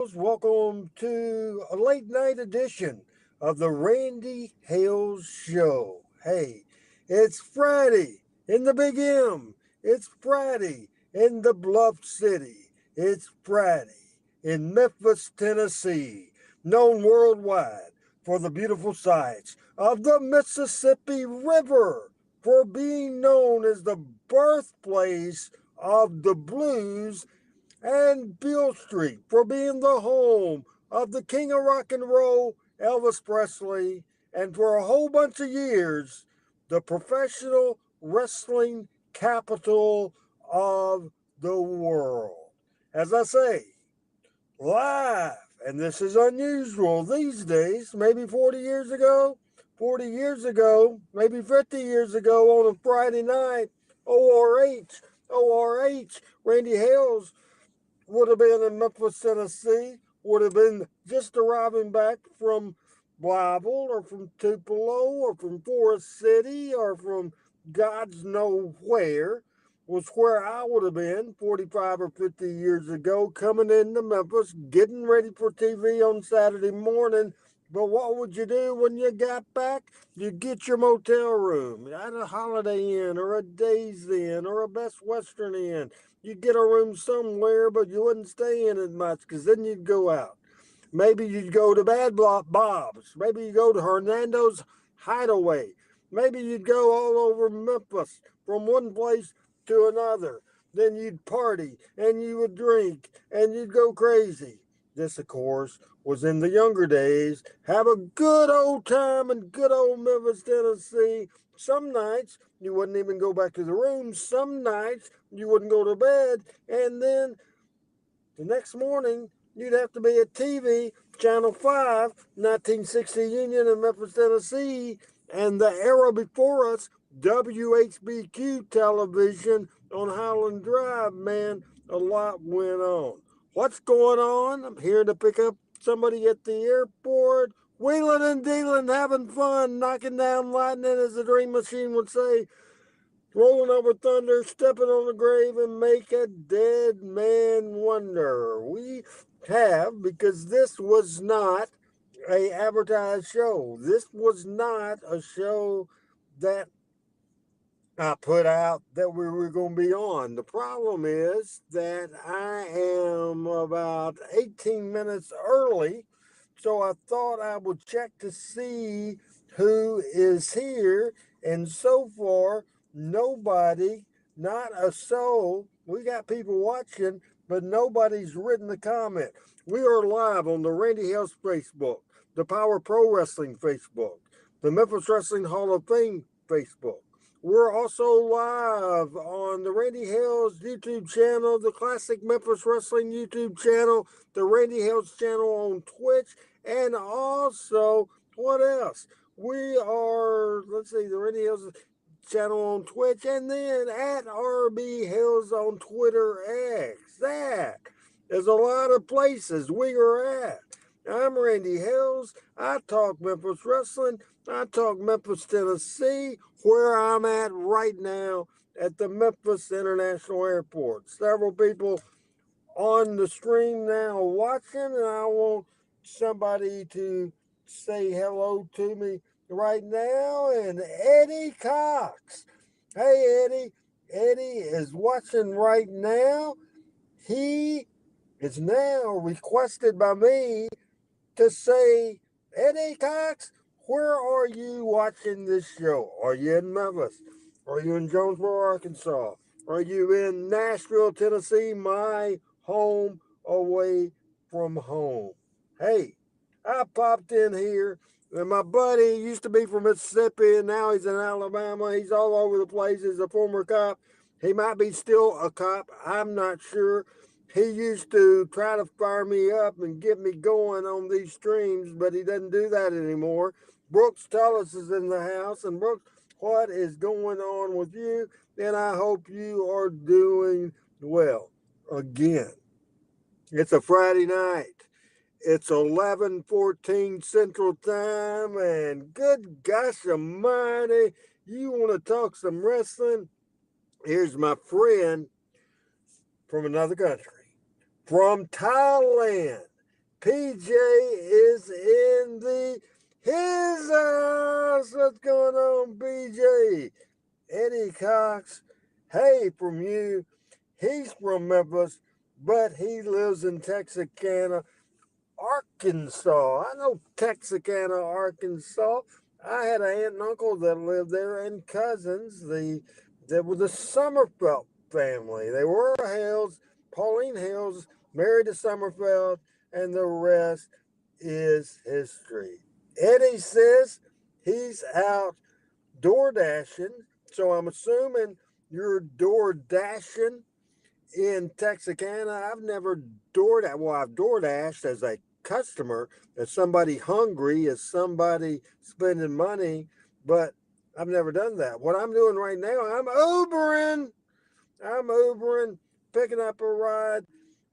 Welcome to a late night edition of the Randy Hales Show. Hey, it's Friday in the Big M. It's Friday in the Bluff City. It's Friday in Memphis, Tennessee, known worldwide for the beautiful sights of the Mississippi River, for being known as the birthplace of the blues, and Beale Street for being the home of the king of rock and roll, Elvis Presley, and for a whole bunch of years, the professional wrestling capital of the world. As I say, live, and this is unusual these days, maybe 40 years ago, maybe 50 years ago on a Friday night, ORH, Randy Hales would have been in Memphis, Tennessee, would have been just arriving back from Blyville or from Tupelo or from Forest City or from God's know was where I would have been 45 or 50 years ago, coming into Memphis, getting ready for TV on Saturday morning. But what would you do when you got back? You get your motel room at a Holiday Inn or a Days Inn or a Best Western Inn. You get a room somewhere, but you wouldn't stay in it much because then you'd go out. Maybe you'd go to Bad Bob's. Maybe you go to Hernando's Hideaway. Maybe you'd go all over Memphis from one place to another. Then you'd party and you would drink and you'd go crazy. This, of course, was in the younger days. Have a good old time in good old Memphis, Tennessee. Some nights you wouldn't even go back to the room. Some nights you wouldn't go to bed. And then the next morning you'd have to be at TV, Channel 5, 1960 Union in Memphis, Tennessee. And the era before us, WHBQ television on Highland Drive, man, a lot went on. What's going on? I'm here to pick up somebody at the airport, wheeling and dealing, having fun, knocking down lightning, as the Dream Machine would say, rolling over thunder, stepping on the grave, and make a dead man wonder. We have, because this was not a advertised show. This was not a show that I put out that we were going to be on. The problem is that I am about 18 minutes early, so I thought I would check to see who is here, and so far, nobody, not a soul. We got people watching, but nobody's written a comment. We are live on the Randy Hales Facebook, the Power Pro Wrestling Facebook, the Memphis Wrestling Hall of Fame Facebook. We're also live on the Randy Hales YouTube channel, the Classic Memphis Wrestling YouTube channel, the Randy Hales channel on Twitch, and also, what else? We are, let's see, the Randy Hales channel on Twitch, and then at RB Hales on Twitter X. That is a lot of places we are at. I'm Randy Hales. I talk Memphis wrestling. I talk Memphis, Tennessee, where I'm at right now at the Memphis International Airport. Several people on the stream now watching, and I want somebody to say hello to me right now. And Eddie Cox. Hey, Eddie. Eddie is watching right now. He is now requested by me to say, Eddie Cox, where are you watching this show? Are you in Memphis? Are you in Jonesboro, Arkansas? Are you in Nashville, Tennessee, my home away from home? Hey, I popped in here, and my buddy used to be from Mississippi, and now he's in Alabama. He's all over the place. He's a former cop. He might be still a cop. I'm not sure. He used to try to fire me up and get me going on these streams, but he doesn't do that anymore. Brooks Tullis is in the house, and Brooks, what is going on with you? And I hope you are doing well. Again, it's a Friday night. It's 11:14 Central Time, and good gosh almighty, you want to talk some wrestling? Here's my friend from another country, from Thailand. PJ is in his house. What's going on, PJ? Eddie Cox, hey from you. He's from Memphis, but he lives in Texarkana, Arkansas. I know Texarkana, Arkansas. I had an aunt and uncle that lived there and cousins. They were the Summerfelt family. They were Hales. Pauline Hales married to Summerfelt, and the rest is history. Eddie says he's out door dashing, so I'm assuming you're door dashing in Texarkana. I've never I've door dashed as a customer, as somebody hungry, as somebody spending money, but I've never done that. What I'm doing right now, I'm Ubering, picking up a ride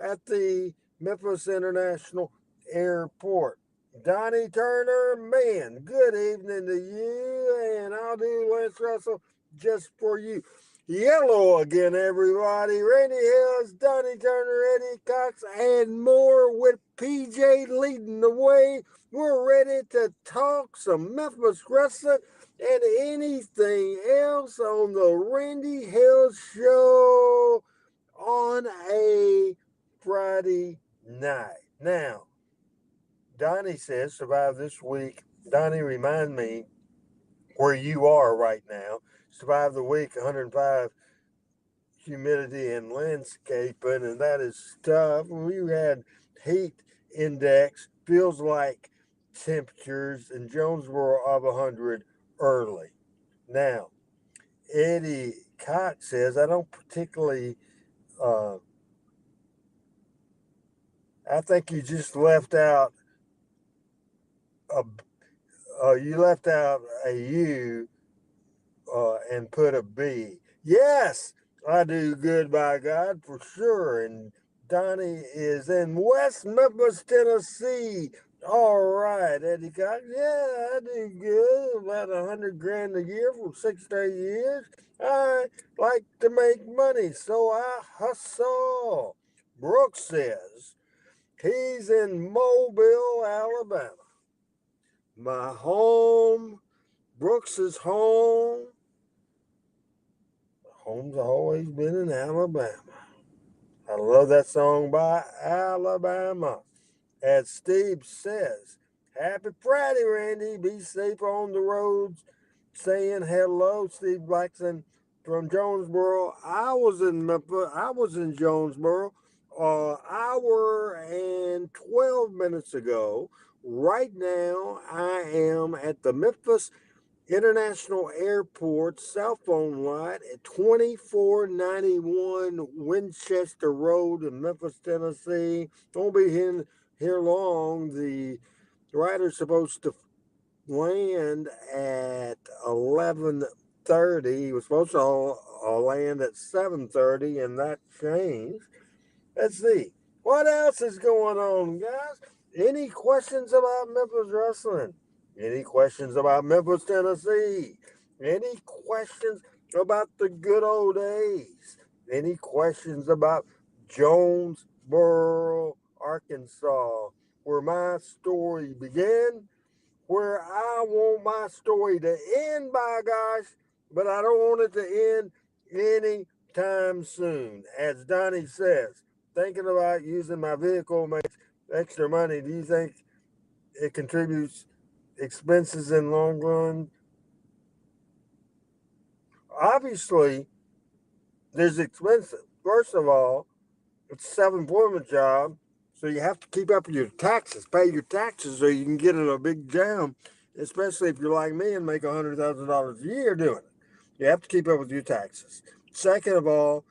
at the Memphis International Airport. Donnie Turner, man, good evening to you, and I'll do Lance Russell just for you. Yellow again, everybody. Randy Hales, Donnie Turner, Eddie Cox, and more with PJ leading the way. We're ready to talk some Memphis wrestling and anything else on the Randy Hales Show on a Friday night. Now, Donnie says, survive this week. Donnie, remind me where you are right now. Survive the week, 105 humidity and landscaping, and that is tough. We had heat index, feels like temperatures in Jonesboro of 100 early. Now, Eddie Cox says, I don't particularly, I think you just left out you left out a U and put a B. Yes, I do good by God for sure. And Donnie is in West Memphis, Tennessee. All right, Eddie Cox. Yeah, I do good. About 100 grand a year for 6 to 8 years. I like to make money, so I hustle. Brooks says he's in Mobile, Alabama. My home, Brooks's home. Home's always been in Alabama. I love that song by Alabama. As Steve says, happy Friday, Randy. Be safe on the roads. Saying hello, Steve Blackson from Jonesboro. I was in Memphis. I was in Jonesboro hour and 12 minutes ago. Right now, I am at the Memphis International Airport cell phone line at 2491 Winchester Road in Memphis, Tennessee. Won't be here long. The rider's supposed to land at 11:30. He was supposed to land at 7:30, and that changed. Let's see. What else is going on, guys? Any questions about Memphis wrestling? Any questions about Memphis, Tennessee? Any questions about the good old days? Any questions about Jonesboro, Arkansas, where my story began, where I want my story to end, by gosh, but I don't want it to end anytime soon. As Donnie says, thinking about using my vehicle makes extra money. Do you think it contributes expenses in long run? Obviously, there's expenses. First of all, it's a self-employment job, so you have to keep up with your taxes, pay your taxes, or you can get in a big jam, especially if you're like me and make $100,000 a year doing it. You have to keep up with your taxes. Second of all,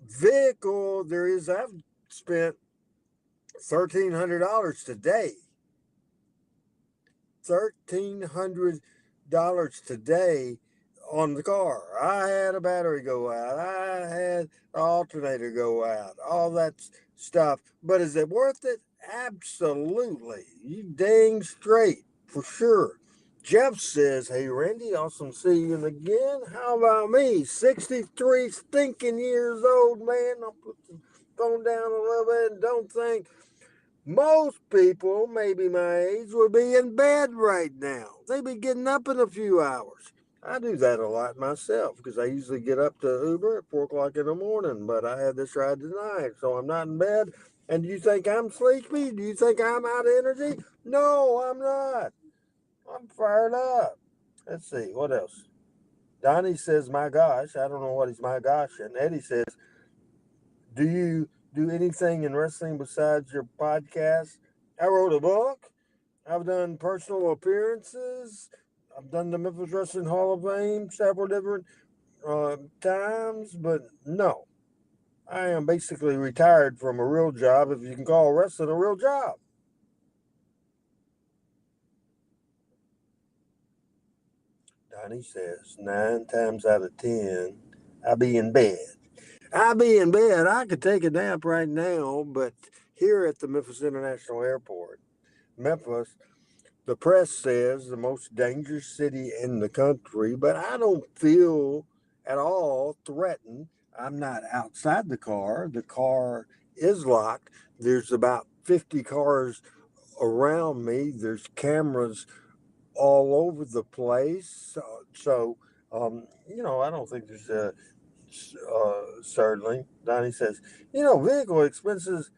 I've spent $1,300 today. $1,300 today on the car. I had a battery go out. I had an alternator go out. All that stuff. But is it worth it? Absolutely. You dang straight. For sure. Jeff says, hey, Randy, awesome seeing you again. How about me? 63 stinking years old, man. I'll put the phone down a little bit and don't think Most people, maybe my age, would be in bed right now. They'd be getting up in a few hours. I do that a lot myself because I usually get up to Uber at 4 o'clock in the morning, but I had this ride tonight, so I'm not in bed. And do you think I'm sleepy? Do you think I'm out of energy? No, I'm not. I'm fired up. Let's see, what else? Donnie says, my gosh. I don't know what he's my gosh. And Eddie says, do you do anything in wrestling besides your podcast? I wrote a book. I've done personal appearances. I've done the Memphis Wrestling Hall of Fame several different times, but no, I am basically retired from a real job, if you can call wrestling a real job. Donnie says 9 times out of 10, I be in bed. I be in bed. I could take a nap right now, but here at the Memphis International Airport, Memphis, the press says the most dangerous city in the country, but I don't feel at all threatened. I'm not outside the car. The car is locked. There's about 50 cars around me. There's cameras all over the place. I don't think there's certainly. Donnie says, vehicle expenses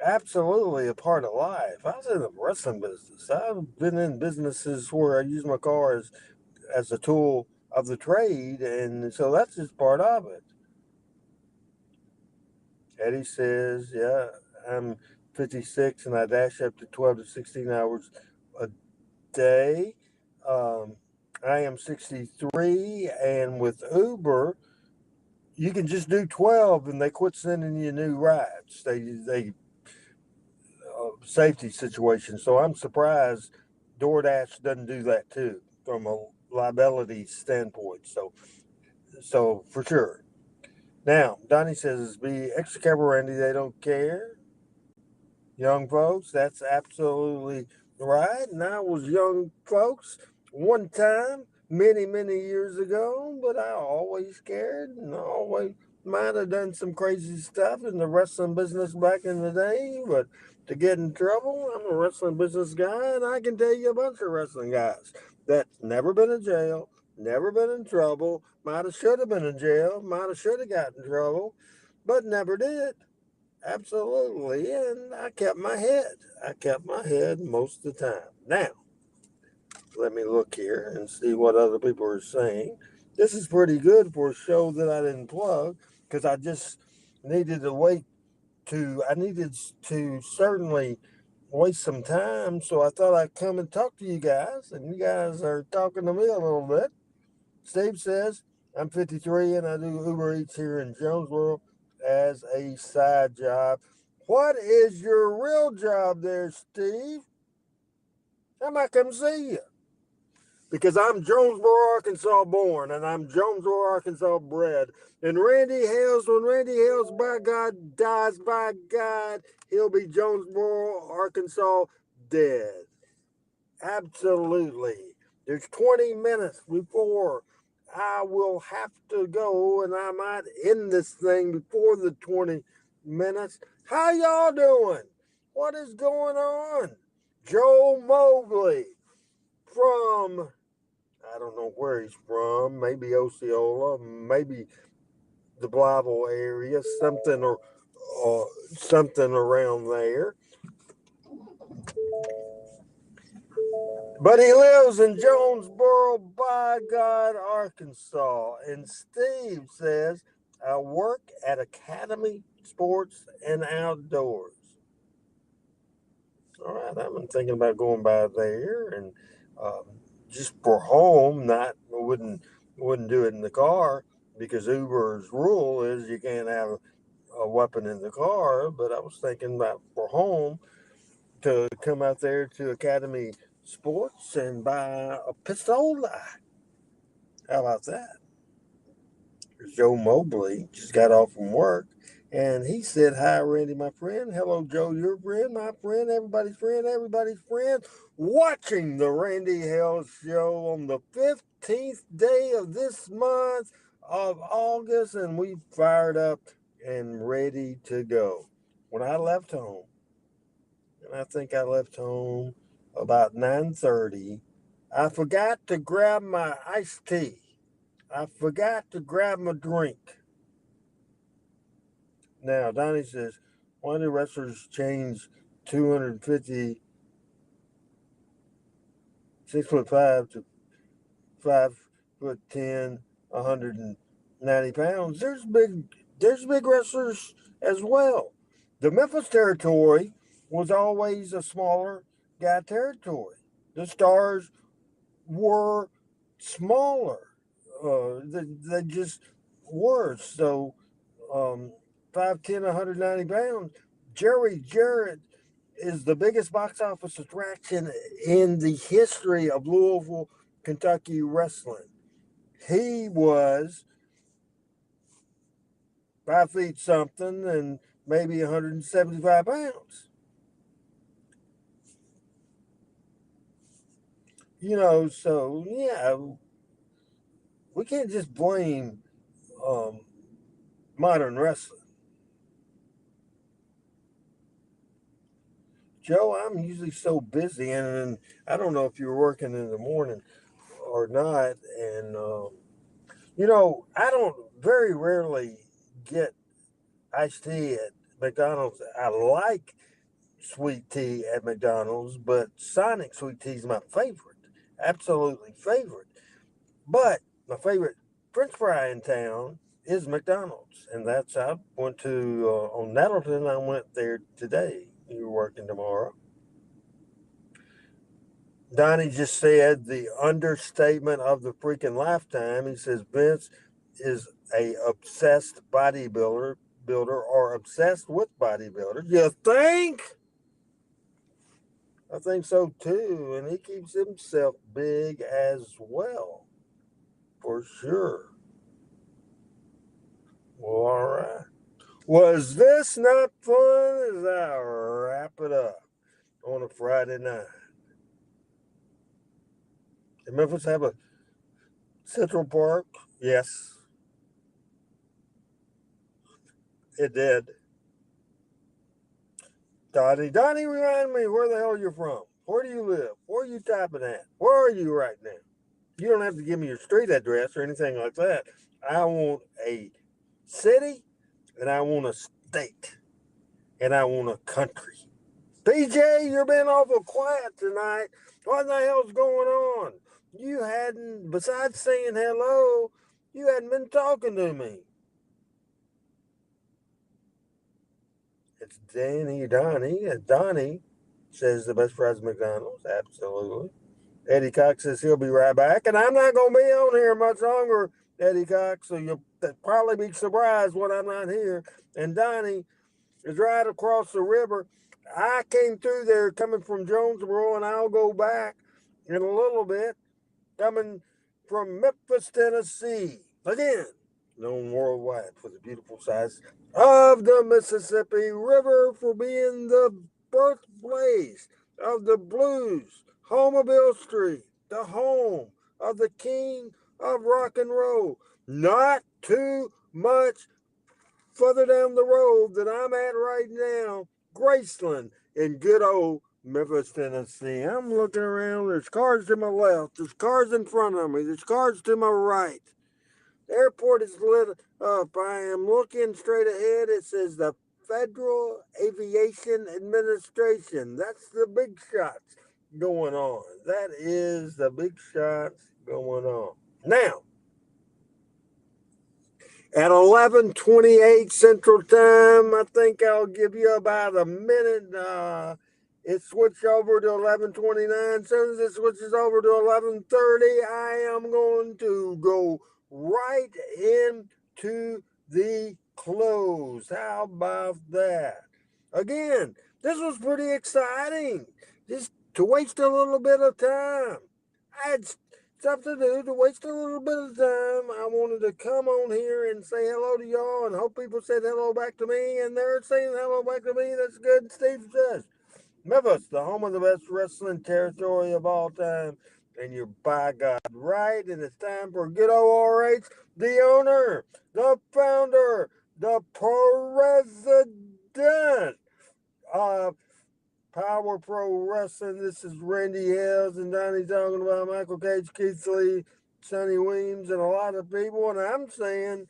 absolutely a part of life. I was in the wrestling business. I've been in businesses where I use my car as a tool of the trade, and so that's just part of it. Eddie says, yeah, I'm 56 and I dash up to 12 to 16 hours a day. Um, I am 63, and with Uber, you can just do 12 and they quit sending you new rides. They safety situation. So I'm surprised DoorDash doesn't do that too from a liability standpoint. So for sure. Now, Donnie says, be extra careful, Randy. They don't care. Young folks, that's absolutely right. And I was young folks one time, many years ago, but I always cared and always might have done some crazy stuff in the wrestling business back in the day, but to get in trouble, I'm a wrestling business guy, and I can tell you a bunch of wrestling guys that's never been in jail, never been in trouble, might have should have been in jail, might have should have got in trouble, but never did. Absolutely. And I kept my head. I kept my head most of the time. Now, let me look here and see what other people are saying. This is pretty good for a show that I didn't plug because I just needed to I needed to certainly waste some time. So I thought I'd come and talk to you guys, and you guys are talking to me a little bit. Steve says, I'm 53 and I do Uber Eats here in Jonesboro as a side job. What is your real job there, Steve? I might come see you. Because I'm Jonesboro, Arkansas born, and I'm Jonesboro, Arkansas bred. And Randy Hales, when Randy Hales, by God, dies, by God, he'll be Jonesboro, Arkansas dead. Absolutely. There's 20 minutes before I will have to go, and I might end this thing before the 20 minutes. How y'all doing? What is going on? Joe Mobley from, I don't know where he's from, maybe Osceola, maybe the Blytheville area, something around there. But he lives in Jonesboro, by God, Arkansas. And Steve says, I work at Academy Sports and Outdoors. All right, I've been thinking about going by there and um, just for home. Not wouldn't do it in the car because Uber's rule is you can't have a weapon in the car. But I was thinking about for home to come out there to Academy Sports and buy a pistola. How about that? Joe Mobley just got off from work and he said, hi, Randy, my friend. Hello, Joe, your friend, my friend, everybody's friend. Watching the Randy Hales show on the 15th day of this month of August, and we fired up and ready to go. when I left home, and I think I left home about 9:30, I forgot to grab my iced tea. I forgot to grab my drink. Now, Donnie says, why do wrestlers change 250, 6'5" to 5'10", 190 pounds? There's big wrestlers as well. The Memphis territory was always a smaller guy territory. The stars were smaller. They just were. So, 5'10", 190 pounds. Jerry Jarrett is the biggest box office attraction in the history of Louisville, Kentucky wrestling. He was 5 feet something and maybe 175 pounds. So yeah, we can't just blame um, modern wrestling. Joe, I'm usually so busy, and I don't know if you're working in the morning or not. And I don't very rarely get iced tea at McDonald's. I like sweet tea at McDonald's, but Sonic sweet tea is my favorite, absolutely favorite. But my favorite French fry in town is McDonald's, and I went to on Nettleton. I went there today. You're working tomorrow. Donnie just said the understatement of the freaking lifetime. He says Vince is a obsessed builder or obsessed with bodybuilders. You think? I think so too, and he keeps himself big as well, for sure. Well, all right. Was this not fun as I wrap it up on a Friday night? Did Memphis have a Central Park? Yes, it did. Donnie, remind me where the hell you're from. Where do you live? Where are you typing at? Where are you right now? You don't have to give me your street address or anything like that. I want a city, and I want a state, and I want a country. PJ, you're being awful quiet tonight. What the hell's going on? You hadn't, besides saying hello, you hadn't been talking to me. It's Donnie. Donnie says the best fries at McDonald's. Absolutely. Eddie Cox says he'll be right back. And I'm not going to be on here much longer, Eddie Cox. So you'll probably be surprised when I'm not here. And Donnie is right across the river. I came through there coming from Jonesboro, and I'll go back in a little bit, coming from Memphis, Tennessee. Again, known worldwide for the beautiful size of the Mississippi River, for being the birthplace of the blues, home of Bill Street, the home of the king of rock and roll. Not too much further down the road that I'm at right now, Graceland in good old Memphis, Tennessee. I'm looking around. There's cars to my left. There's cars in front of me. There's cars to my right. The airport is lit up. I am looking straight ahead. It says the Federal Aviation Administration. That's the big shots going on. That is the big shots going on. Now, at 11:28 Central Time, I think I'll give you about a minute. It switched over to 11:29. As soon as it switches over to 11:30, I am going to go right into the close. How about that? Again, this was pretty exciting. Just to waste a little bit of time. I had stuff to do to waste a little bit of time. I wanted to come on here and say hello to y'all and hope people said hello back to me, and they're saying hello back to me. That's good. Steve says, Memphis, the home of the best wrestling territory of all time. And you're by God right, and it's time for good old RH, the owner, the founder, the president Power Pro Wrestling. This is Randy Hales and Donnie talking about Michael Cage, Keith Lee, Sonny Weems, and a lot of people. And I'm saying,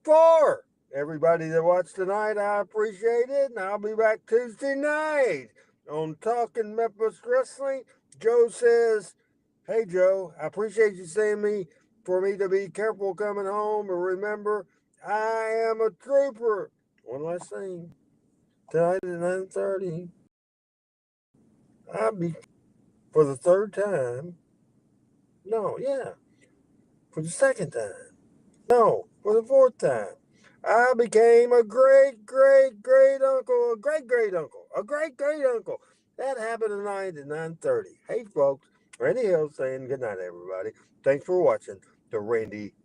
for everybody that watched tonight, I appreciate it. And I'll be back Tuesday night on Talking Memphis Wrestling. Joe says, hey, Joe, I appreciate you saying for me to be careful coming home. But remember, I am a trooper. One last thing. Tonight at 9:30, I'll be, for the third time, no, yeah, for the second time, no, for the fourth time, I became a great uncle, a great uncle. That happened tonight at 9:30. Hey, folks, Randy Hill saying good night, everybody. Thanks for watching the Randy